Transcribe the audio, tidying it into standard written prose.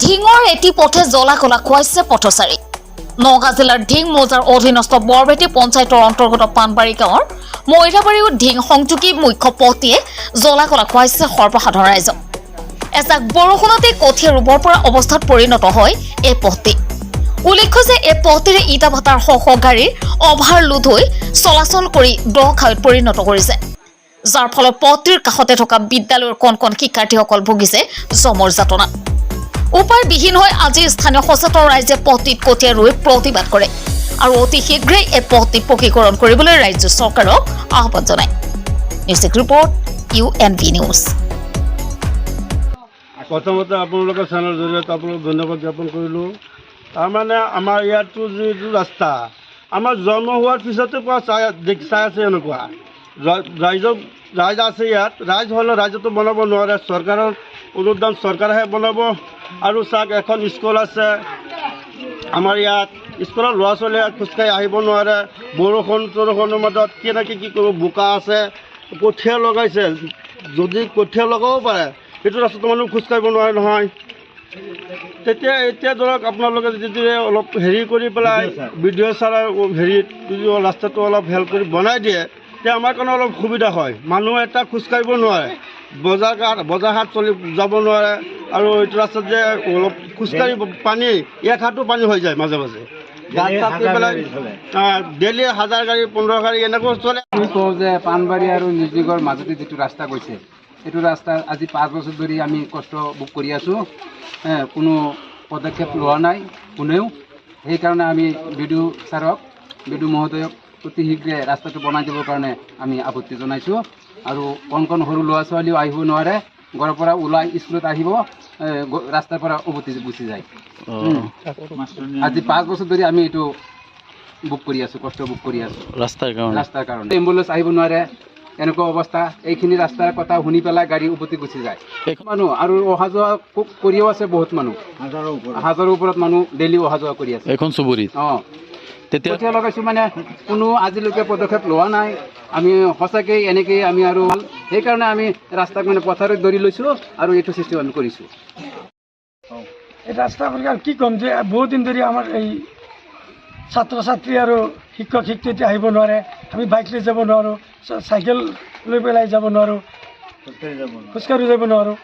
ঢিঙৰ এটি পথে জ্বলা কলা খুৱাইছে পথচাৰী। নগাঁও জিলাৰ ঢিং মৌজাৰ অধীনস্থ বৰবেটী পঞ্চায়তৰ অন্তৰ্গত পাণবাৰী গাঁৱৰ মৈৰাবাৰী ঢিং সংযোগী মুখ্য পথটিয়ে জ্বলা কলা খুৱাইছে সৰ্বসাধাৰণ ৰাইজক। এজাক বৰষুণতে কঠীয়া ৰুবৰ পৰা অৱস্থাত পৰিণত হয় এই পথটি। উল্লেখ্য যে এই পথটিৰে ইটা ভাটাৰ শ গাড়ীৰ অভাৰলোড হৈ চলাচল কৰি দ খাৱৈত পৰিণত কৰিছে, যাৰ ফলত পথটিৰ কাষতে থকা বিদ্যালয়ৰ কণ কণ শিক্ষাৰ্থীসকল ভুগিছে জমৰ যাতনা। উপায়বিহীন হৈ আজি স্থানীয় সচেতন ৰাইজে পথটিত কঠীয়া ৰুই প্ৰতিবাদ কৰে আৰু অতি শীঘ্ৰেই এই পথটি পকীকৰণ কৰিবলৈ ৰাজ্য চৰকাৰক আহ্বান জনায়। News report UNV news. প্ৰথমতে আপোনালোকৰ চেনেলৰ জৰিয়তে আপোনালোক ধন্যবাদ জ্ঞাপন কৰিলোঁ। তাৰমানে আমাৰ ইয়াতো যিটো ৰাস্তা আমাৰ জন্ম হোৱাৰ পিছতে পৰা চাই আছে এনেকুৱা ৰাইজ আছে ইয়াত। ৰাইজ হ'লে ৰাইজতো বনাব নোৱাৰে, চৰকাৰৰ অনুদান চৰকাৰেহে বনাব। আৰু চাওক এখন স্কুল আছে আমাৰ ইয়াত, স্কুলৰ ল'ৰা ছোৱালীয়ে খোজকাঢ়ি আহিব নোৱাৰে। বৰষুণৰ মাজত কেনেকৈ কি কৰিব, বোকা আছে, কঠীয়া লগাইছে, যদি কঠীয়া লগাব পাৰে সেইটো ৰাস্তাটো মানুহ খোজকাঢ়িব নোৱাৰে নহয়। এতিয়া ধৰক আপোনালোকে যদি অলপ হেৰি কৰি পেলাই BDO ছাৰৰ হেৰিত যদি ৰাস্তাটো অলপ হেল্প কৰি বনাই দিয়ে তেতিয়া আমাৰ কাৰণে অলপ সুবিধা হয়। মানুহ এটা খোজকাঢ়িব নোৱাৰে, বজাৰ হাট চলি যাব নোৱাৰে। আৰু এইটো ৰাস্তাত যে অলপ খোজকাঢ়ি পানী এক হাতো পানী হৈ যায় মাজে মাজে। ডেইলি 1000 গাড়ী 15 গাড়ী এনেকৈ চলে। আমি কওঁ যে পাণবাৰী আৰু নিজিগৰ মাজতে যিটো ৰাস্তা গৈছে এইটো ৰাস্তা আজি 5 বছৰ ধৰি আমি কষ্ট ভোগ কৰি আছোঁ। কোনো পদক্ষেপ লোৱা নাই কোনেও। সেইকাৰণে আমি BDO ছাৰক, BDO মহোদয়ক অতি শীঘ্ৰে ৰাস্তাটো বনাই দিবৰ কাৰণে আমি আপত্তি জনাইছোঁ। আৰু কণ কণ সৰু ল'ৰা ছোৱালীও আহিব নোৱাৰে, ঘৰৰ পৰা ওলাই স্কুলত আহিব, ৰাস্তাৰ পৰা উভতি গুচি যায়। আজি 5 বছৰ ধৰি আমি এইটো বুক কৰি আছোঁ, কষ্ট বুক কৰি আছোঁ ৰাস্তাৰ কাৰণে। এম্বুলেঞ্চ আহিব নোৱাৰে, এনেকুৱা অৱস্থা। এইখিনি ৰাস্তাৰ কথা শুনি পেলাই গাড়ী উভতি গুচি যায় মানুহ। আৰু অহা যোৱা কৰিও আছে বহুত মানুহ, হাজাৰৰ ওপৰত মানুহ ডেইলি অহা যোৱা কৰি আছে এখন চুবুৰীত। কঠীয়া লগাইছোঁ মানে কোনো আজিলৈকে পদক্ষেপ লোৱা নাই। আমি সঁচাকৈ এনেকৈ আমি আৰু সেইকাৰণে আমি ৰাস্তাক মানে পথাৰত ধৰি লৈছোঁ আৰু এইটো চিষ্টেম আমি কৰিছোঁ। এই ৰাস্তা আৰু কি ক'ম যে বহুত দিন ধৰি আমাৰ এই ছাত্ৰ ছাত্ৰী আৰু শিক্ষক শিক্ষয়িত্ৰী আহিব নোৱাৰে। আমি বাইক লৈ যাব নোৱাৰোঁ, চাইকেল লৈ পেলাই যাব নোৱাৰোঁ, খোজকাঢ়ি যাব নোৱাৰোঁ।